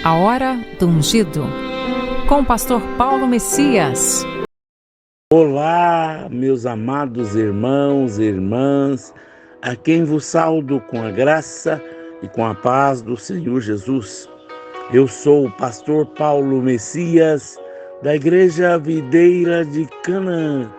A Hora do Ungido, com o pastor Paulo Messias. Olá, meus amados irmãos e irmãs, a quem vos saúdo com a graça e com a paz do Senhor Jesus. Eu sou o pastor Paulo Messias, da Igreja Videira de Canaã,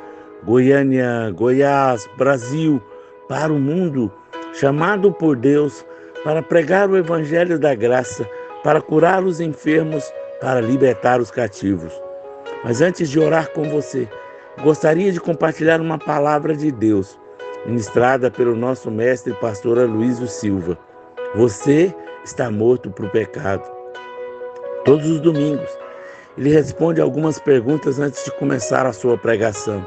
Goiânia, Goiás, Brasil, para o mundo, chamado por Deus para pregar o Evangelho da graça, para curar os enfermos, para libertar os cativos. Mas antes de orar com você, gostaria de compartilhar uma palavra de Deus, ministrada pelo nosso mestre pastor Aloysio Silva. Você está morto para o pecado. Todos os domingos, ele responde algumas perguntas antes de começar a sua pregação.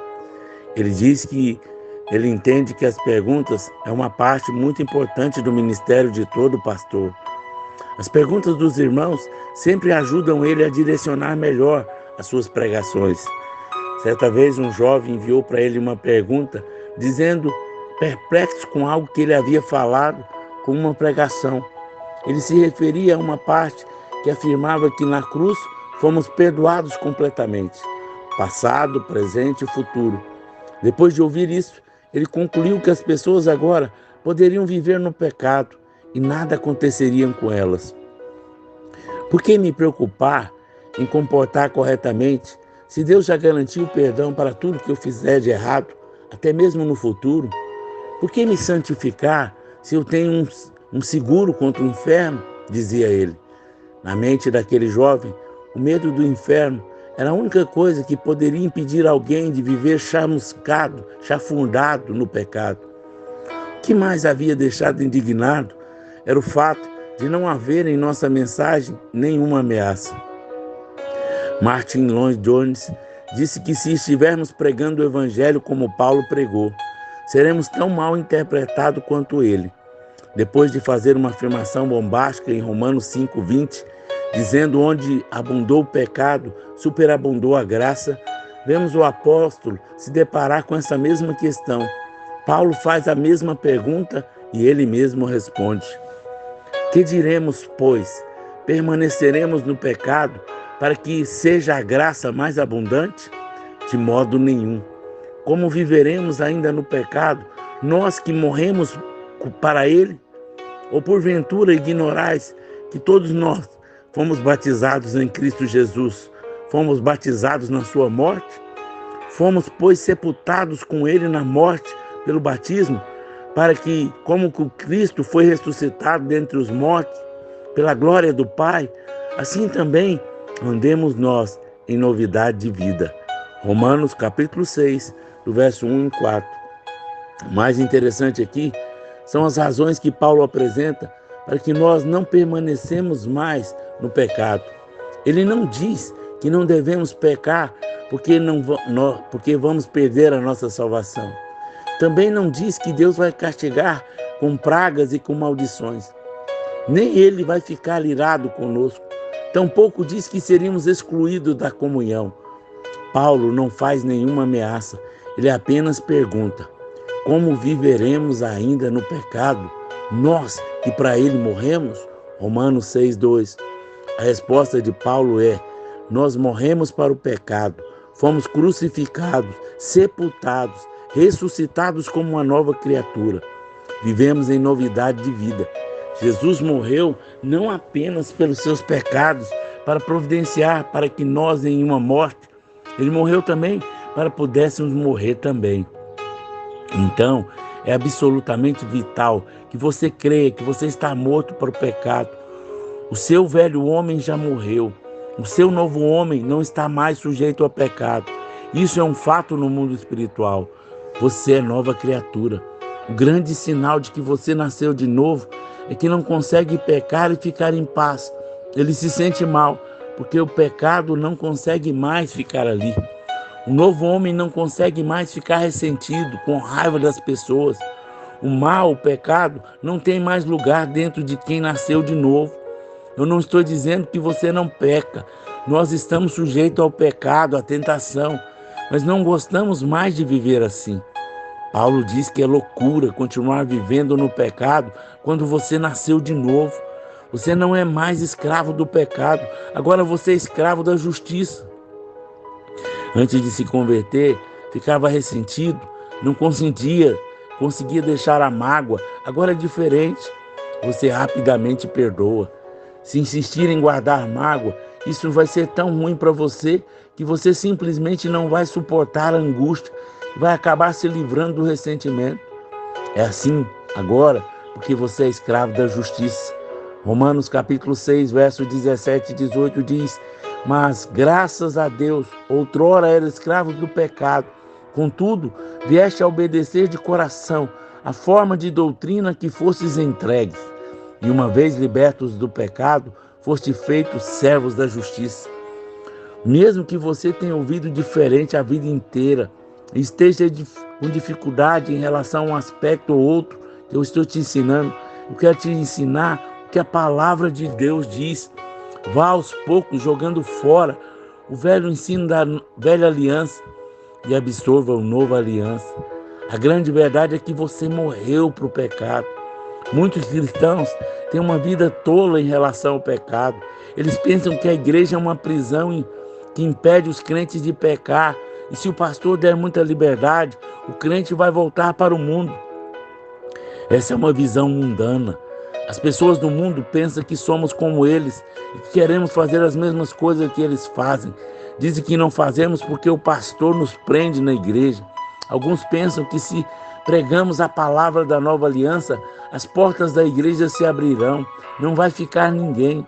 Ele diz que ele entende que as perguntas é uma parte muito importante do ministério de todo pastor. As perguntas dos irmãos sempre ajudam ele a direcionar melhor as suas pregações. Certa vez um jovem enviou para ele uma pergunta, dizendo, perplexo com algo que ele havia falado com uma pregação. Ele se referia a uma parte que afirmava que na cruz fomos perdoados completamente, passado, presente e futuro. Depois de ouvir isso, ele concluiu que as pessoas agora poderiam viver no pecado e nada aconteceria com elas. Por que me preocupar em comportar corretamente se Deus já garantiu perdão para tudo que eu fizer de errado, até mesmo no futuro? Por que me santificar se eu tenho um seguro contra o inferno? Dizia ele. Na mente daquele jovem, o medo do inferno era a única coisa que poderia impedir alguém de viver chamuscado, chafurdado no pecado. O que mais havia deixado indignado era o fato de não haver em nossa mensagem nenhuma ameaça. Martin Lloyd-Jones disse que se estivermos pregando o Evangelho como Paulo pregou, seremos tão mal interpretados quanto ele. Depois de fazer uma afirmação bombástica em Romanos 5:20, dizendo onde abundou o pecado, superabundou a graça, vemos o apóstolo se deparar com essa mesma questão. Paulo faz a mesma pergunta e ele mesmo responde. Que diremos, pois? Permaneceremos no pecado para que seja a graça mais abundante? De modo nenhum. Como viveremos ainda no pecado, nós que morremos para ele? Ou porventura ignorais que todos nós fomos batizados em Cristo Jesus, fomos batizados na sua morte? Fomos, pois, sepultados com ele na morte pelo batismo, para que, como Cristo foi ressuscitado dentre os mortos, pela glória do Pai, assim também andemos nós em novidade de vida. Romanos capítulo 6, do verso 1 e 4. O mais interessante aqui são as razões que Paulo apresenta para que nós não permanecemos mais no pecado. Ele não diz que não devemos pecar porque vamos perder a nossa salvação. Também não diz que Deus vai castigar com pragas e com maldições. Nem ele vai ficar irado conosco. Tampouco diz que seríamos excluídos da comunhão. Paulo não faz nenhuma ameaça. Ele apenas pergunta, como viveremos ainda no pecado? Nós que para ele morremos? Romanos 6:2. A resposta de Paulo é, nós morremos para o pecado, fomos crucificados, sepultados, ressuscitados como uma nova criatura. Vivemos em novidade de vida. Jesus morreu não apenas pelos seus pecados, para providenciar para que nós em uma morte, ele morreu também para pudéssemos morrer também. Então, é absolutamente vital que você creia que você está morto para o pecado. O seu velho homem já morreu. O seu novo homem não está mais sujeito ao pecado. Isso é um fato no mundo espiritual. Você é nova criatura. O grande sinal de que você nasceu de novo é que não consegue pecar e ficar em paz. Ele se sente mal, porque o pecado não consegue mais ficar ali. O novo homem não consegue mais ficar ressentido, com raiva das pessoas. O mal, o pecado, não tem mais lugar dentro de quem nasceu de novo. Eu não estou dizendo que você não peca. Nós estamos sujeitos ao pecado, à tentação, mas não gostamos mais de viver assim. Paulo diz que é loucura continuar vivendo no pecado quando você nasceu de novo. Você não é mais escravo do pecado, agora você é escravo da justiça. Antes de se converter, ficava ressentido, não conseguia deixar a mágoa. Agora é diferente. Você rapidamente perdoa. Se insistir em guardar mágoa, isso vai ser tão ruim para você que você simplesmente não vai suportar a angústia e vai acabar se livrando do ressentimento. É assim agora, porque você é escravo da justiça. Romanos capítulo 6, verso 17 e 18 diz: mas graças a Deus, outrora era escravo do pecado, contudo, vieste a obedecer de coração a forma de doutrina que fostes entregues, e uma vez libertos do pecado, foste feitos servos da justiça. Mesmo que você tenha ouvido diferente a vida inteira, e esteja com dificuldade em relação a um aspecto ou outro que eu estou te ensinando, eu quero te ensinar o que a palavra de Deus diz. Vá aos poucos jogando fora o velho ensino da velha aliança e absorva a nova aliança. A grande verdade é que você morreu para o pecado. Muitos cristãos têm uma vida tola em relação ao pecado. Eles pensam que a igreja é uma prisão que impede os crentes de pecar. E se o pastor der muita liberdade, o crente vai voltar para o mundo. Essa é uma visão mundana. As pessoas do mundo pensam que somos como eles e que queremos fazer as mesmas coisas que eles fazem. Dizem que não fazemos porque o pastor nos prende na igreja. Alguns pensam que se pregamos a palavra da nova aliança, as portas da igreja se abrirão, não vai ficar ninguém.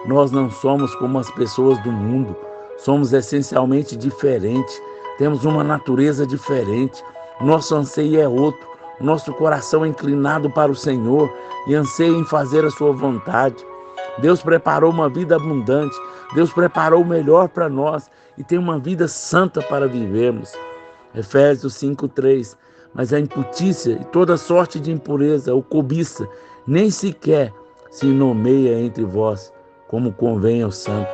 Nós não somos como as pessoas do mundo, somos essencialmente diferentes, temos uma natureza diferente, nosso anseio é outro. Nosso coração é inclinado para o Senhor e anseia em fazer a sua vontade. Deus preparou uma vida abundante. Deus preparou o melhor para nós e tem uma vida santa para vivermos. Efésios 5:3. Mas a imputícia e toda sorte de impureza ou cobiça nem sequer se nomeia entre vós, como convém aos santos.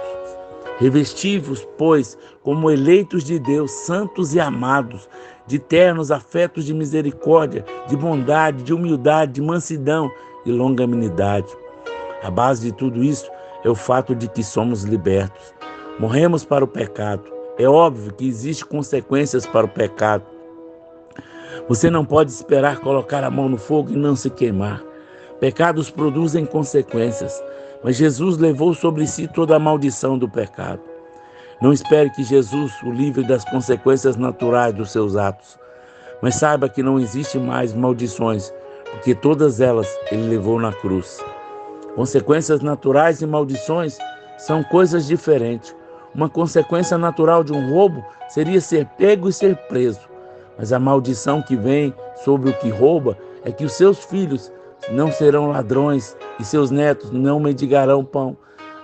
Revesti-vos, pois, como eleitos de Deus, santos e amados, de ternos afetos de misericórdia, de bondade, de humildade, de mansidão e longanimidade. A base de tudo isso é o fato de que somos libertos. Morremos para o pecado. É óbvio que existem consequências para o pecado. Você não pode esperar colocar a mão no fogo e não se queimar. Pecados produzem consequências, mas Jesus levou sobre si toda a maldição do pecado. Não espere que Jesus o livre das consequências naturais dos seus atos, mas saiba que não existe mais maldições, porque todas elas ele levou na cruz. Consequências naturais e maldições são coisas diferentes. Uma consequência natural de um roubo seria ser pego e ser preso, mas a maldição que vem sobre o que rouba é que os seus filhos não serão ladrões e seus netos não mendigarão pão.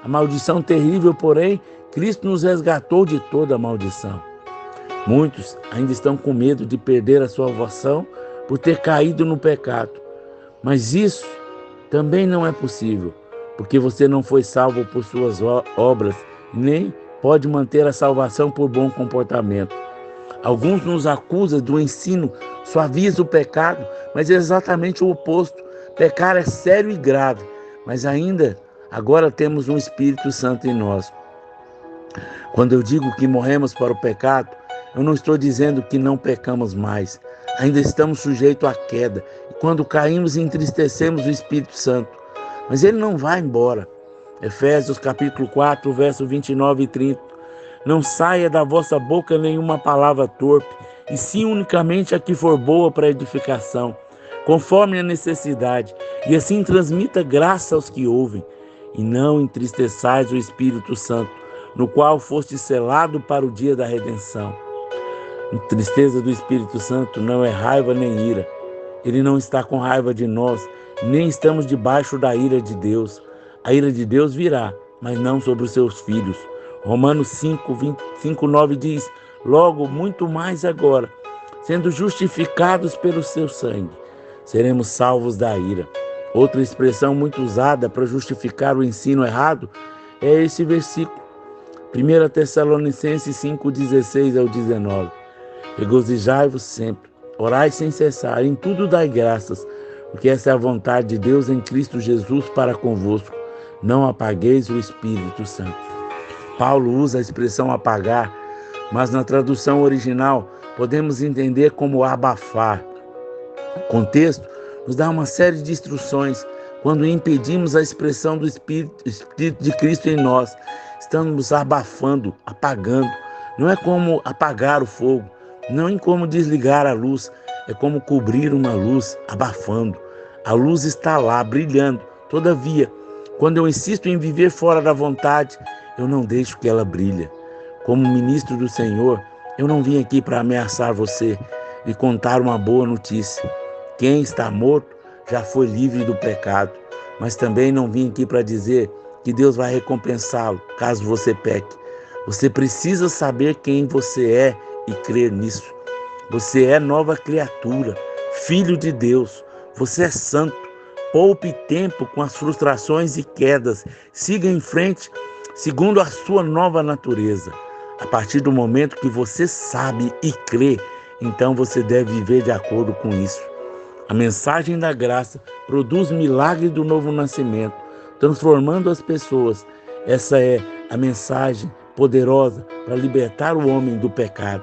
A maldição terrível, porém, Cristo nos resgatou de toda a maldição. Muitos ainda estão com medo de perder a sua salvação por ter caído no pecado. Mas isso também não é possível, porque você não foi salvo por suas obras, nem pode manter a salvação por bom comportamento. Alguns nos acusam do ensino suaviza o pecado, mas é exatamente o oposto. Pecar é sério e grave, mas ainda agora temos um Espírito Santo em nós. Quando eu digo que morremos para o pecado, eu não estou dizendo que não pecamos mais. Ainda estamos sujeitos à queda. E quando caímos, entristecemos o Espírito Santo. Mas ele não vai embora. Efésios capítulo 4, verso 29 e 30. Não saia da vossa boca nenhuma palavra torpe, e sim unicamente a que for boa para edificação, conforme a necessidade, e assim transmita graça aos que ouvem. E não entristeçais o Espírito Santo, no qual foste selado para o dia da redenção. A tristeza do Espírito Santo não é raiva nem ira. Ele não está com raiva de nós, nem estamos debaixo da ira de Deus. A ira de Deus virá, mas não sobre os seus filhos. Romanos 5:9 diz: logo, muito mais agora, sendo justificados pelo seu sangue, seremos salvos da ira. Outra expressão muito usada para justificar o ensino errado é esse versículo. 1 Tessalonicenses 5:16 ao 19. Regozijai-vos sempre, orai sem cessar, em tudo dai graças, porque essa é a vontade de Deus em Cristo Jesus para convosco. não apagueis o Espírito Santo. Paulo usa a expressão apagar, mas na tradução original podemos entender como abafar. O contexto nos dá uma série de instruções. Quando impedimos a expressão do Espírito de Cristo em nós, estamos abafando, apagando. Não é como apagar o fogo, não é como desligar a luz, é como cobrir uma luz, abafando. A luz está lá, brilhando. Todavia, quando eu insisto em viver fora da vontade, eu não deixo que ela brilhe. Como ministro do Senhor, eu não vim aqui para ameaçar você e contar uma boa notícia. Quem está morto já foi livre do pecado, mas também não vim aqui para dizer que Deus vai recompensá-lo caso você peque. Você precisa saber quem você é e crer nisso. Você é nova criatura, filho de Deus. Você é santo. Poupe tempo com as frustrações e quedas. Siga em frente segundo a sua nova natureza. A partir do momento que você sabe e crê, então você deve viver de acordo com isso. A mensagem da graça produz milagre do novo nascimento, transformando as pessoas. Essa é a mensagem poderosa para libertar o homem do pecado.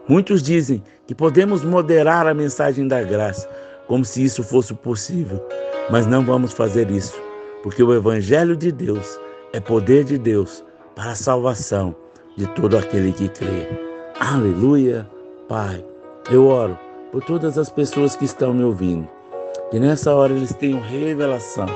Muitos dizem que podemos moderar a mensagem da graça, como se isso fosse possível. Mas não vamos fazer isso, porque o Evangelho de Deus é poder de Deus para a salvação de todo aquele que crê. Aleluia, Pai. Eu oro por todas as pessoas que estão me ouvindo, que nessa hora eles tenham revelação,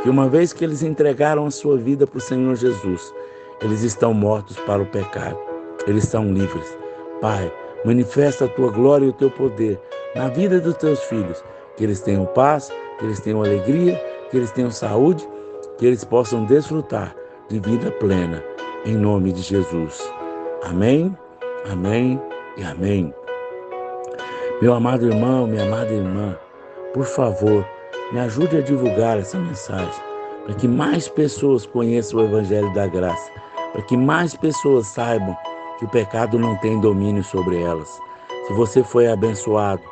que uma vez que eles entregaram a sua vida para o Senhor Jesus, eles estão mortos para o pecado, eles são livres. Pai, manifesta a tua glória e o teu poder na vida dos teus filhos, que eles tenham paz, que eles tenham alegria, que eles tenham saúde, que eles possam desfrutar de vida plena, em nome de Jesus. Amém, amém e amém. Meu amado irmão, minha amada irmã, por favor, me ajude a divulgar essa mensagem, para que mais pessoas conheçam o Evangelho da Graça, para que mais pessoas saibam que o pecado não tem domínio sobre elas. Se você foi abençoado,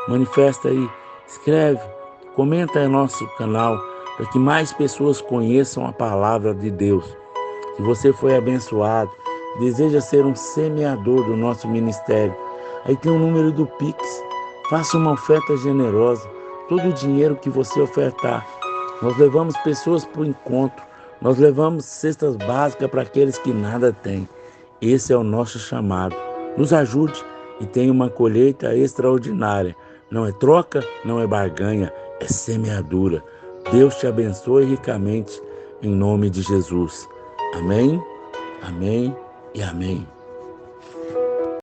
manifesta aí, escreve, comenta em nosso canal, para que mais pessoas conheçam a palavra de Deus. Se você foi abençoado, deseja ser um semeador do nosso ministério, aí tem o número do Pix. Faça uma oferta generosa. Todo o dinheiro que você ofertar, nós levamos pessoas para o encontro. Nós levamos cestas básicas para aqueles que nada têm. Esse é o nosso chamado. Nos ajude e tenha uma colheita extraordinária. Não é troca, não é barganha, é semeadura. Deus te abençoe ricamente, em nome de Jesus. Amém, amém e amém.